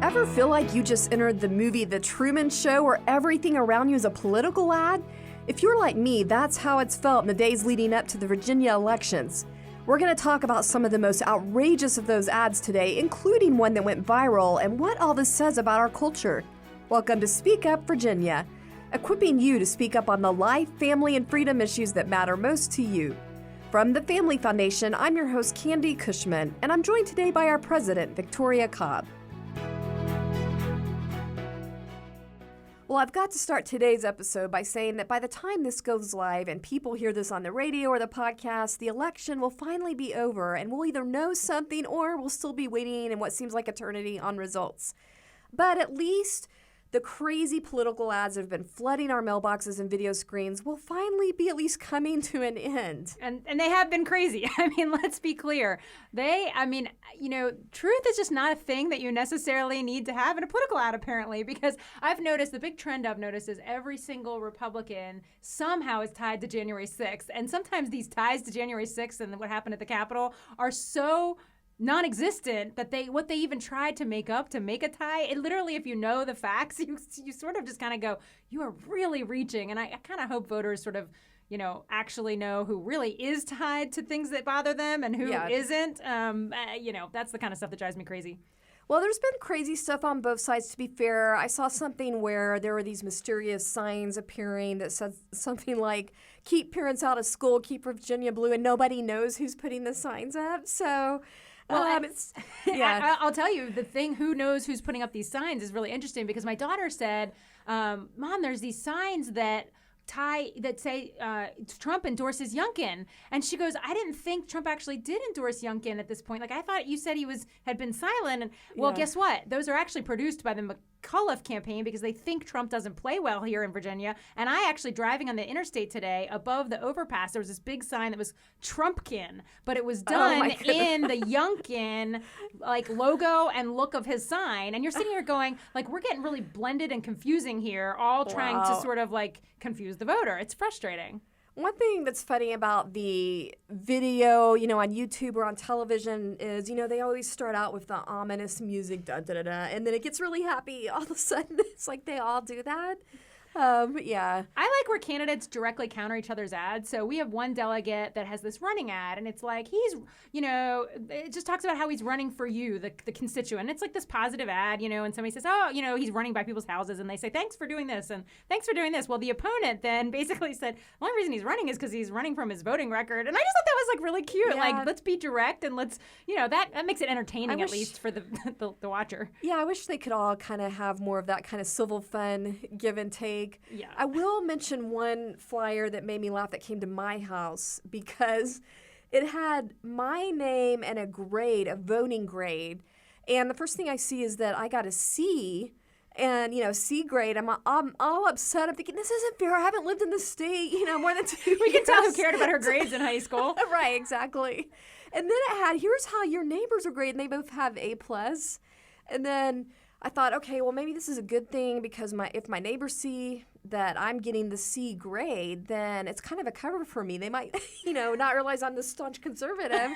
Ever feel like you just entered the movie The Truman Show where everything around you is a political ad? If you're like me, that's how it's felt in the days leading up to the Virginia elections. We're going to talk about some of the most outrageous of those ads today, including one that went viral and what all this says about our culture. Welcome to Speak Up Virginia, equipping you to speak up on the life, family, and freedom issues that matter most to you. From the Family Foundation, I'm your host, Candy Cushman, and I'm joined today by our president, Victoria Cobb. Well, I've got to start today's episode by saying that by the time this goes live and people hear this on the radio or the podcast, the election will finally be over and we'll either know something or we'll still be waiting in what seems like eternity on results. But at least the crazy political ads that have been flooding our mailboxes and video screens will finally be at least coming to an end. And they have been crazy. I mean, let's be clear. Truth is just not a thing that you necessarily need to have in a political ad, apparently, because I've noticed, the big trend I've noticed is every single Republican somehow is tied to January 6th. And sometimes these ties to January 6th and what happened at the Capitol are so non-existent that what they even tried to make up to make a tie, it literally, if you know the facts, you sort of just kind of go, you are really reaching. And I kind of hope voters sort of, actually know who really is tied to things that bother them and who isn't. That's the kind of stuff that drives me crazy. Well, there's been crazy stuff on both sides, to be fair. I saw something where there were these mysterious signs appearing that said something like, keep parents out of school, keep Virginia blue, and nobody knows who's putting the signs up. So I'll tell you, the thing, who knows who's putting up these signs, is really interesting because my daughter said, Mom, there's these signs that say Trump endorses Youngkin. And she goes, I didn't think Trump actually did endorse Youngkin at this point. Like, I thought you said he had been silent. And guess what? Those are actually produced by the McAuliffe campaign because they think Trump doesn't play well here in Virginia. And I actually, driving on the interstate today, above the overpass, there was this big sign that was Trumpkin, but it was done in the Youngkin logo and look of his sign. And you're sitting here going, we're getting really blended and confusing here, all trying to sort of confuse the voter. It's frustrating. One thing that's funny about the video, on YouTube or on television is, they always start out with the ominous music, da da da da, and then it gets really happy. All of a sudden, it's like they all do that. I like where candidates directly counter each other's ads. So we have one delegate that has this running ad, and it's like it just talks about how he's running for you, the constituent. And it's like this positive ad, and somebody says, he's running by people's houses, and they say, thanks for doing this, and thanks for doing this. Well, the opponent then basically said, the only reason he's running is because he's running from his voting record. And I just thought that was really cute. Yeah. Let's be direct, and let's, that makes it entertaining, at least for the watcher. Yeah, I wish they could all kind of have more of that kind of civil fun give and take. Yeah. I will mention one flyer that made me laugh that came to my house because it had my name and a grade, a voting grade. And the first thing I see is that I got a C, and, C grade. I'm all upset. I'm thinking, this isn't fair. I haven't lived in the state, more than 2 years. We can tell who cared about her grades in high school. Right, exactly. And then it had, here's how your neighbors are graded, and they both have A+. And then I thought, okay, well, maybe this is a good thing because if my neighbors see that I'm getting the C grade, then it's kind of a cover for me. They might, not realize I'm the staunch conservative.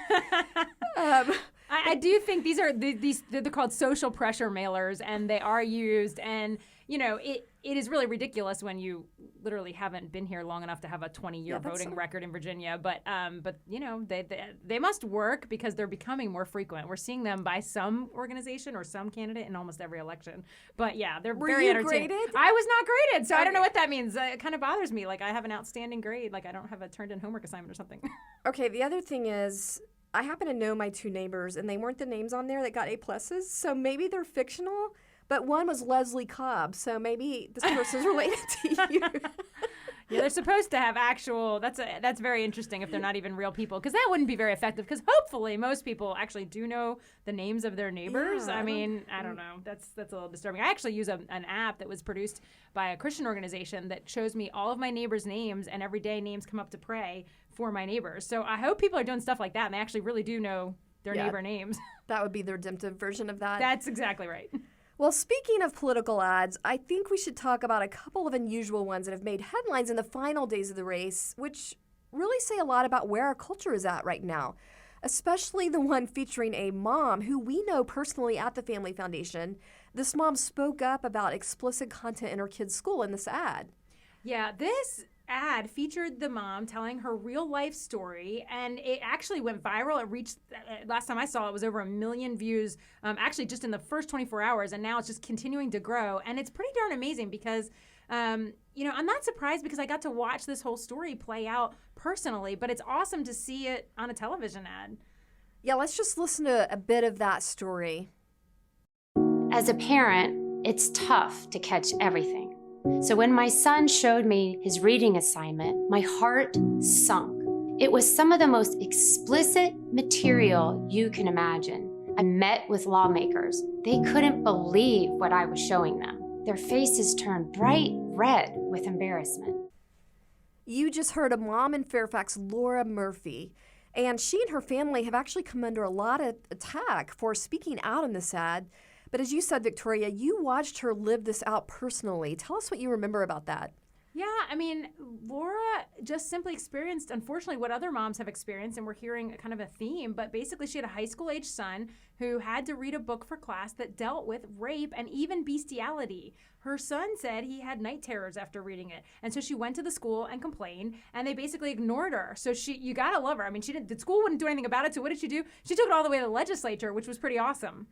I do think they're called social pressure mailers, and they are used. And it is really ridiculous when you literally haven't been here long enough to have a 20-year voting record in Virginia. But they must work because they're becoming more frequent. We're seeing them by some organization or some candidate in almost every election. But yeah, they're very entertaining. Graded? I was not graded, so I don't know what that means. It kind of bothers me. I have an outstanding grade. I don't have a turned-in homework assignment or something. Okay, the other thing is, I happen to know my two neighbors, and they weren't the names on there that got A+, so maybe they're fictional. But one was Leslie Cobb, so maybe this person's related to you. Yeah, they're supposed to have actual. That's very interesting if they're not even real people, because that wouldn't be very effective. Because hopefully most people actually do know the names of their neighbors. Yeah, I don't know. That's a little disturbing. I actually use an app that was produced by a Christian organization that shows me all of my neighbors' names, and every day names come up to pray for my neighbors. So I hope people are doing stuff like that, and they actually really do know their neighbor names. That would be the redemptive version of that. That's exactly right. Well, speaking of political ads, I think we should talk about a couple of unusual ones that have made headlines in the final days of the race, which really say a lot about where our culture is at right now. especially the one featuring a mom who we know personally at the Family Foundation. This mom spoke up about explicit content in her kid's school in this ad. Yeah, this ad featured the mom telling her real life story, and it actually went viral. It reached, last time I saw it, was over 1 million views, actually just in the first 24 hours, and now it's just continuing to grow. And it's pretty darn amazing because, I'm not surprised because I got to watch this whole story play out personally, but it's awesome to see it on a television ad. Yeah, let's just listen to a bit of that story. As a parent, it's tough to catch everything. So when my son showed me his reading assignment, my heart sunk. It was some of the most explicit material you can imagine. I met with lawmakers. They couldn't believe what I was showing them. Their faces turned bright red with embarrassment. You just heard a mom in Fairfax, Laura Murphy, and she and her family have actually come under a lot of attack for speaking out in this ad. But as you said, Victoria, you watched her live this out personally. Tell us what you remember about that. Yeah, I mean, Laura just simply experienced, unfortunately, what other moms have experienced, and we're hearing kind of a theme, but basically she had a high school-age son who had to read a book for class that dealt with rape and even bestiality. Her son said he had night terrors after reading it, and so she went to the school and complained, and they basically ignored her. So you gotta love her. I mean, the school wouldn't do anything about it, so what did she do? She took it all the way to the legislature, which was pretty awesome.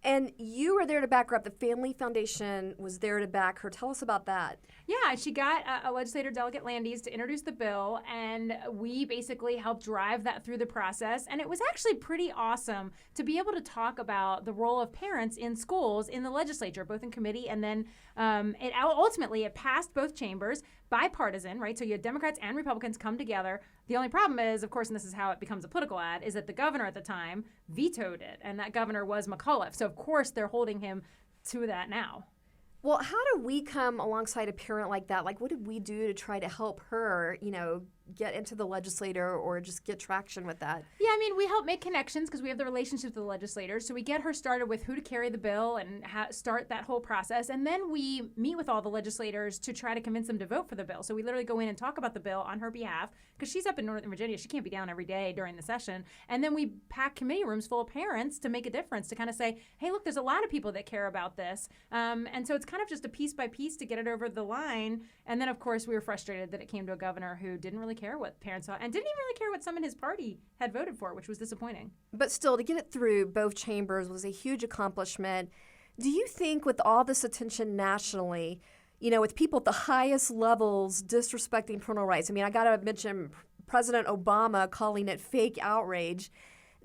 And you were there to back her up. The Family Foundation was there to back her. Tell us about that. Yeah, she got a legislator, Delegate Landis, to introduce the bill, and we basically helped drive that through the process. And it was actually pretty awesome to be able to talk about the role of parents in schools in the legislature, both in committee and then it passed both chambers, bipartisan, right? So you had Democrats and Republicans come together. The only problem is, of course, and this is how it becomes a political ad, is that the governor at the time vetoed it, and that governor was McAuliffe. So, of course, they're holding him to that now. Well, how do we come alongside a parent like that? Like, what did we do to try to help her, get into the legislature or just get traction with that? Yeah, I mean, we help make connections because we have the relationships with the legislators. So we get her started with who to carry the bill and start that whole process. And then we meet with all the legislators to try to convince them to vote for the bill. So we literally go in and talk about the bill on her behalf because she's up in Northern Virginia. She can't be down every day during the session. And then we pack committee rooms full of parents to make a difference, to kind of say, hey, look, there's a lot of people that care about this. And so it's kind of just a piece by piece to get it over the line. And then, of course, we were frustrated that it came to a governor who didn't really care what parents thought and didn't even really care what some in his party had voted for, which was disappointing. But still, to get it through both chambers was a huge accomplishment. Do you think with all this attention nationally, with people at the highest levels disrespecting parental rights, I got to mention President Obama calling it fake outrage.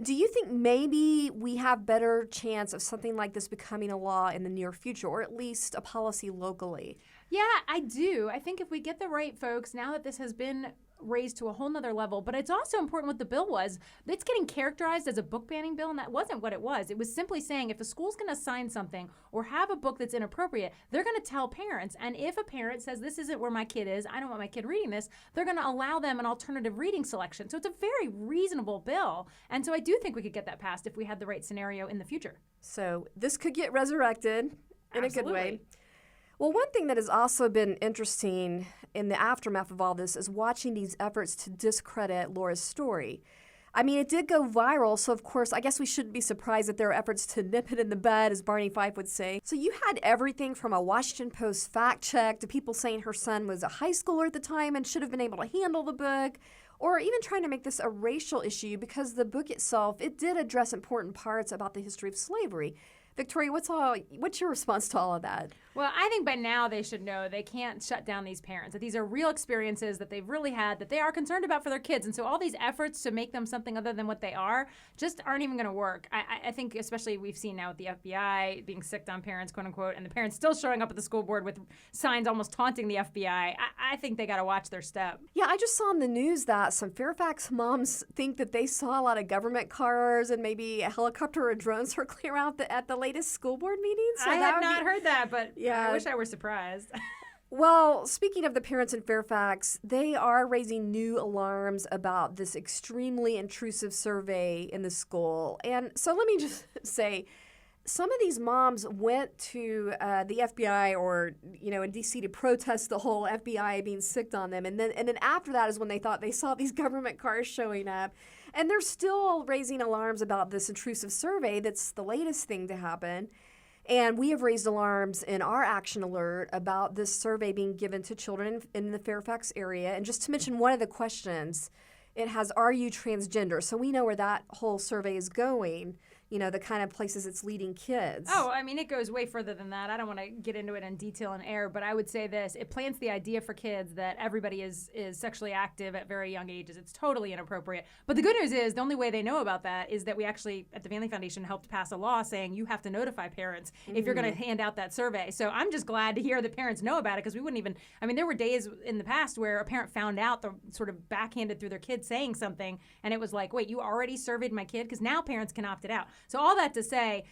Do you think maybe we have better chance of something like this becoming a law in the near future, or at least a policy locally? Yeah, I do. I think if we get the right folks, now that this has been raised to a whole nother level, but it's also important what the bill was. It's getting characterized as a book banning bill, and that wasn't what it was. It was simply saying if a school's going to sign something or have a book that's inappropriate, they're going to tell parents. And if a parent says, this isn't where my kid is, I don't want my kid reading this, they're going to allow them an alternative reading selection. So it's a very reasonable bill. And so I do think we could get that passed if we had the right scenario in the future. So this could get resurrected in Absolutely. A good way. Well, one thing that has also been interesting in the aftermath of all this is watching these efforts to discredit Laura's story. It did go viral, so of course, I guess we shouldn't be surprised that there are efforts to nip it in the bud, as Barney Fife would say. So you had everything from a Washington Post fact check to people saying her son was a high schooler at the time and should have been able to handle the book, or even trying to make this a racial issue because the book itself, it did address important parts about the history of slavery. Victoria, what's your response to all of that? Well, I think by now they should know they can't shut down these parents, that these are real experiences that they've really had, that they are concerned about for their kids. And so all these efforts to make them something other than what they are just aren't even going to work. I think especially we've seen now with the FBI being sicked on parents, quote unquote, and the parents still showing up at the school board with signs almost taunting the FBI. I think they got to watch their step. Yeah, I just saw in the news that some Fairfax moms think that they saw a lot of government cars and maybe a helicopter or drone circling around at the latest school board meeting. So I have not heard that, but yeah. I wish I were surprised. Well, speaking of the parents in Fairfax, they are raising new alarms about this extremely intrusive survey in the school. And so let me just say, some of these moms went to the FBI or, in D.C. to protest the whole FBI being sicked on them. And then after that is when they thought they saw these government cars showing up. And they're still raising alarms about this intrusive survey that's the latest thing to happen. And we have raised alarms in our action alert about this survey being given to children in the Fairfax area. And just to mention one of the questions, it has, are you transgender? So we know where that whole survey is going, you know, the kind of places it's leading kids. Oh, I mean, it goes way further than that. I don't want to get into it in detail and air, but I would say this. It plants the idea for kids that everybody is sexually active at very young ages. It's totally inappropriate. But the good news is the only way they know about that is that we actually, at the Family Foundation, helped pass a law saying you have to notify parents if you're going to hand out that survey. So I'm just glad to hear that parents know about it, because we wouldn't even, I mean, there were days in the past where a parent found out the sort of backhanded through their kid saying something, and it was like, wait, you already surveyed my kid? Because now parents can opt it out. So all that to say,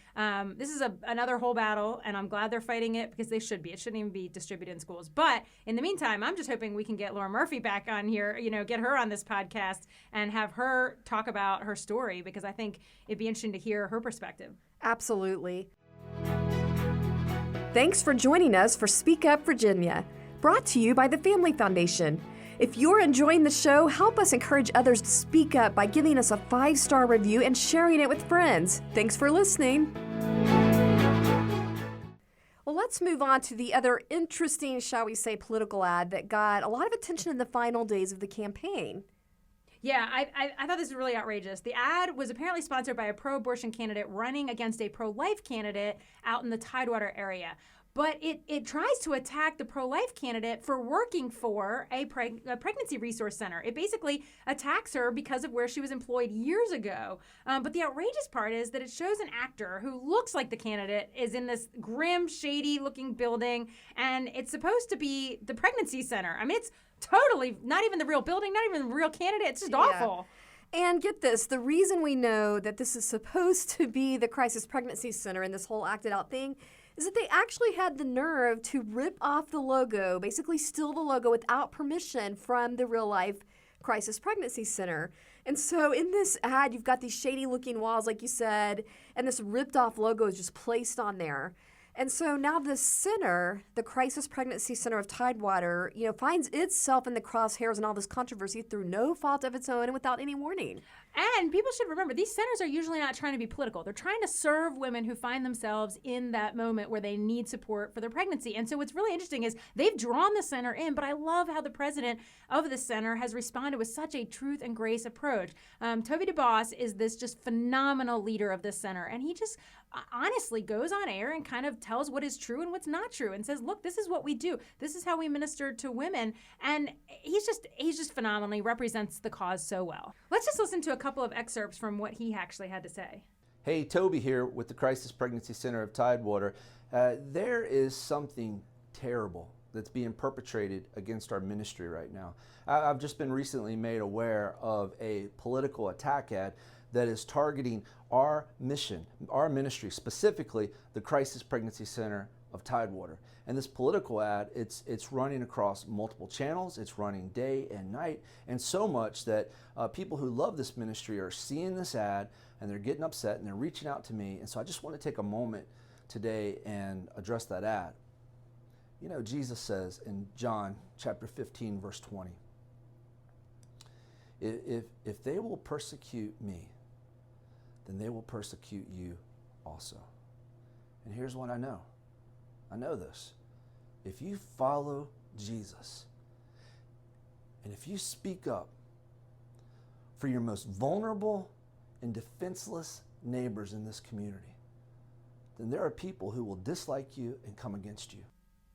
this is another whole battle, and I'm glad they're fighting it, because they should be. It shouldn't even be distributed in schools. But in the meantime, I'm just hoping we can get Laura Murphy back on here, you know, get her on this podcast and have her talk about her story, because I think it'd be interesting to hear her perspective. Absolutely. Thanks for joining us for Speak Up Virginia, brought to you by the Family Foundation. If you're enjoying the show, help us encourage others to speak up by giving us a 5-star review and sharing it with friends. Thanks for listening. Well, let's move on to the other interesting, shall we say, political ad that got a lot of attention in the final days of the campaign. Yeah, I thought this was really outrageous. The ad was apparently sponsored by a pro-abortion candidate running against a pro-life candidate out in the Tidewater area. But it tries to attack the pro-life candidate for working for a pregnancy resource center. It basically attacks her because of where she was employed years ago. But the outrageous part is that it shows an actor who looks like the candidate is in this grim, shady-looking building, and it's supposed to be the pregnancy center. I mean, it's totally not even the real building, not even the real candidate. It's just awful. And get this, the reason we know that this is supposed to be the crisis pregnancy center and this whole acted out thing is that they actually had the nerve to rip off the logo, basically steal the logo without permission from the real life crisis pregnancy center. And so in this ad, you've got these shady looking walls, like you said, and this ripped off logo is just placed on there. And so now the center, the Crisis Pregnancy Center of Tidewater, you know, finds itself in the crosshairs and all this controversy through no fault of its own and without any warning. And people should remember, these centers are usually not trying to be political. They're trying to serve women who find themselves in that moment where they need support for their pregnancy. And so what's really interesting is they've drawn the center in, but I love how the president of the center has responded with such a truth and grace approach. Toby DeBoss is this just phenomenal leader of this center, and he just honestly goes on air and kind of tells what is true and what's not true and says, look, this is what we do. This is how we minister to women. And he's just phenomenal. He represents the cause so well. Let's just listen to a couple of excerpts from what he actually had to say. Hey, Toby here with the Crisis Pregnancy Center of Tidewater. There is something terrible that's being perpetrated against our ministry right now. I've just been recently made aware of a political attack ad that is targeting our mission, our ministry, specifically the Crisis Pregnancy Center of Tidewater. And this political ad, it's running across multiple channels, it's running day and night, and so much that people who love this ministry are seeing this ad and they're getting upset and they're reaching out to me. And so I just want to take a moment today and address that ad. You know, Jesus says in John chapter 15, verse 20, if they will persecute me, then they will persecute you also. And here's what I know. I know this. If you follow Jesus, and if you speak up for your most vulnerable and defenseless neighbors in this community, then there are people who will dislike you and come against you.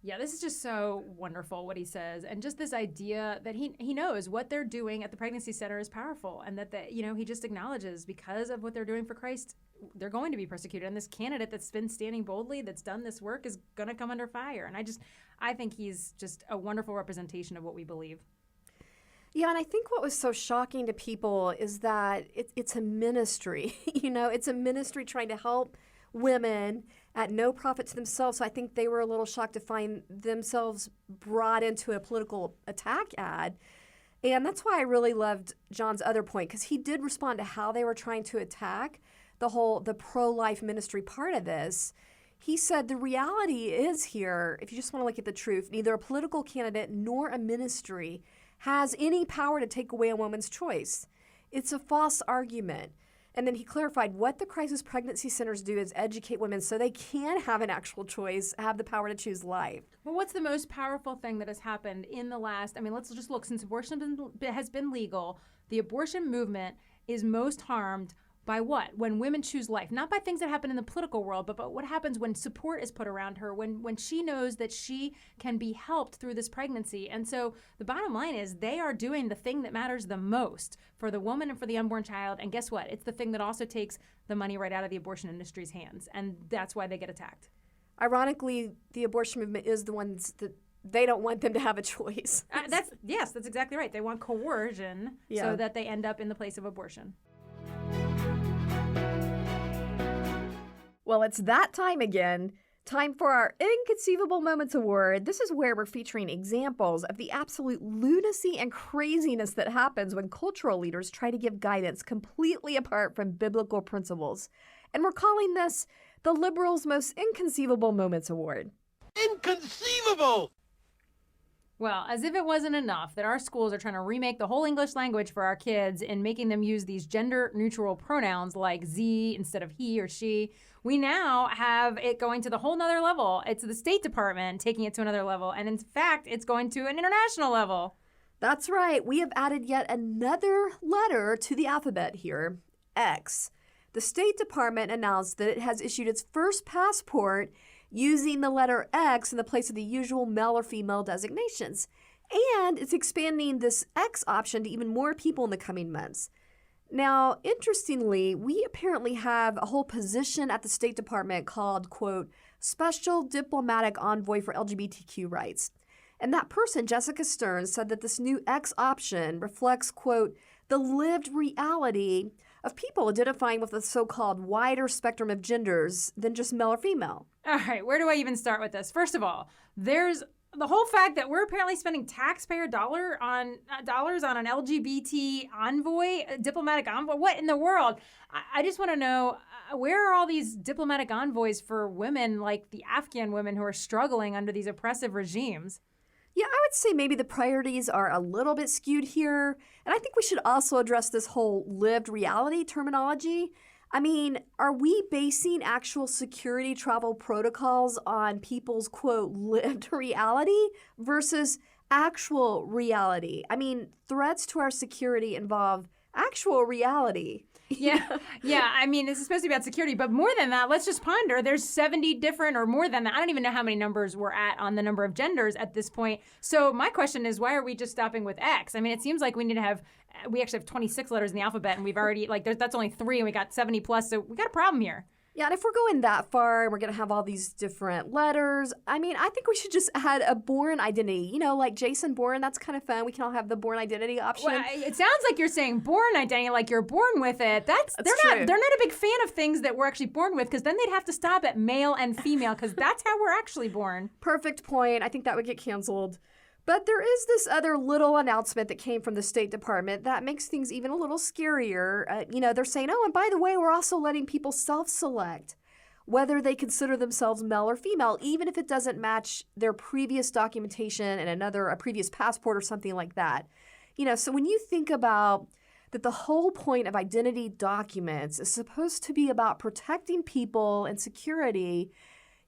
Yeah, this is just so wonderful what he says, and just this idea that he knows what they're doing at the pregnancy center is powerful, and that he just acknowledges because of what they're doing for Christ, they're going to be persecuted, and this candidate that's been standing boldly, that's done this work, is going to come under fire. And I think he's just a wonderful representation of what we believe. Yeah, and I think what was so shocking to people is that it's a ministry. It's a ministry trying to help women at no profit to themselves. So I think they were a little shocked to find themselves brought into a political attack ad. And that's why I really loved John's other point, because he did respond to how they were trying to attack the pro-life ministry part of this. He said the reality is here, if you just want to look at the truth, neither a political candidate nor a ministry has any power to take away a woman's choice. It's a false argument. And then he clarified what the crisis pregnancy centers do is educate women so they can have an actual choice, have the power to choose life. Well, what's the most powerful thing that has happened in the last, let's just look, since abortion has been legal, the abortion movement is most harmed by what? When women choose life. Not by things that happen in the political world, but what happens when support is put around her, when she knows that she can be helped through this pregnancy. And so the bottom line is they are doing the thing that matters the most for the woman and for the unborn child. And guess what? It's the thing that also takes the money right out of the abortion industry's hands. And that's why they get attacked. Ironically, the abortion movement is the ones that they don't want them to have a choice. That's exactly right. They want coercion so that they end up in the place of abortion. Well, it's that time again. Time for our Inconceivable Moments Award. This is where we're featuring examples of the absolute lunacy and craziness that happens when cultural leaders try to give guidance completely apart from biblical principles. And we're calling this the Liberals' Most Inconceivable Moments Award. Inconceivable! Well, as if it wasn't enough that our schools are trying to remake the whole English language for our kids and making them use these gender-neutral pronouns like Z instead of he or she, we now have it going to the whole nother level. It's the State Department taking it to another level, and in fact, it's going to an international level. That's right. We have added yet another letter to the alphabet here, X. The State Department announced that it has issued its first passport using the letter X in the place of the usual male or female designations. And it's expanding this X option to even more people in the coming months. Now, interestingly, we apparently have a whole position at the State Department called, quote, Special Diplomatic Envoy for LGBTQ Rights. And that person, Jessica Stearns, said that this new X option reflects, quote, the lived reality of people identifying with a so-called wider spectrum of genders than just male or female. All right, where do I even start with this? First of all, there's the whole fact that we're apparently spending taxpayer dollars on an LGBT envoy, a diplomatic envoy. What in the world? I just want to know, where are all these diplomatic envoys for women like the Afghan women who are struggling under these oppressive regimes? Yeah, I would say maybe the priorities are a little bit skewed here. And I think we should also address this whole lived reality terminology. I mean, are we basing actual security travel protocols on people's, quote, lived reality versus actual reality? I mean, threats to our security involve actual reality. Yeah. I mean, this is supposed to be about security, but more than that, let's just ponder. There's 70 different or more than that. I don't even know how many numbers we're at on the number of genders at this point. So my question is, why are we just stopping with X? I mean, it seems like we actually have 26 letters in the alphabet, and we've already, that's only 3, and we got 70 plus, so we got a problem here. Yeah, and if we're going that far and we're going to have all these different letters, I mean, I think we should just add a born identity. You know, like Jason Bourne, that's kind of fun. We can all have the born identity option. Well, it sounds like you're saying born identity, like you're born with it. They're true. not a big fan of things that we're actually born with, because then they'd have to stop at male and female, because that's how we're actually born. Perfect point. I think that would get canceled. But there is this other little announcement that came from the State Department that makes things even a little scarier. They're saying, and by the way, we're also letting people self-select whether they consider themselves male or female, even if it doesn't match their previous documentation and a previous passport or something like that. So when you think about that the whole point of identity documents is supposed to be about protecting people and security,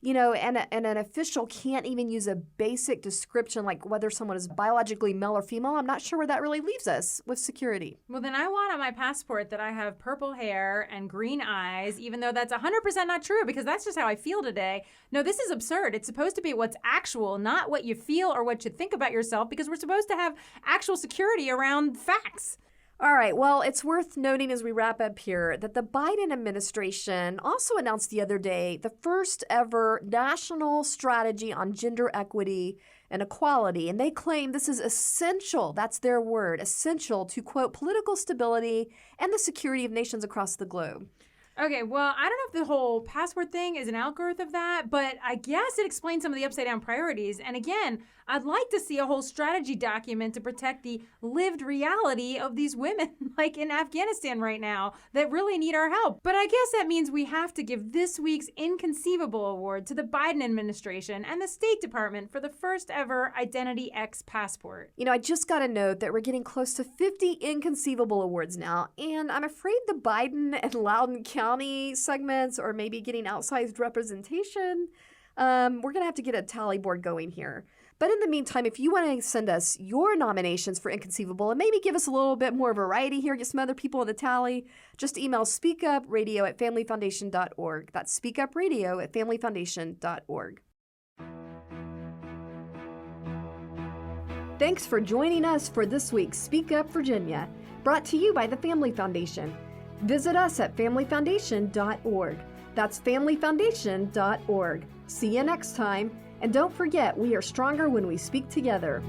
and an official can't even use a basic description like whether someone is biologically male or female, I'm not sure where that really leaves us with security. Well, then I want on my passport that I have purple hair and green eyes, even though that's 100% not true, because that's just how I feel today. No, this is absurd. It's supposed to be what's actual, not what you feel or what you think about yourself, because we're supposed to have actual security around facts. All right, well, it's worth noting as we wrap up here that the Biden administration also announced the other day the first ever national strategy on gender equity and equality. And they claim this is essential, that's their word, essential to, quote, political stability and the security of nations across the globe. Okay, well, I don't know if the whole password thing is an outgrowth of that, but I guess it explains some of the upside down priorities. And again, I'd like to see a whole strategy document to protect the lived reality of these women, like in Afghanistan right now, that really need our help. But I guess that means we have to give this week's Inconceivable Award to the Biden administration and the State Department for the first ever Identity X passport. I just got a note that we're getting close to 50 Inconceivable Awards now, and I'm afraid the Biden and Loudoun County segments are maybe getting outsized representation. We're going to have to get a tally board going here. But in the meantime, if you want to send us your nominations for Inconceivable and maybe give us a little bit more variety here, get some other people in the tally, just email speakupradio@familyfoundation.org. That's speakupradio@familyfoundation.org. Thanks for joining us for this week's Speak Up Virginia, brought to you by the Family Foundation. Visit us at familyfoundation.org. That's familyfoundation.org. See you next time. And don't forget, we are stronger when we speak together.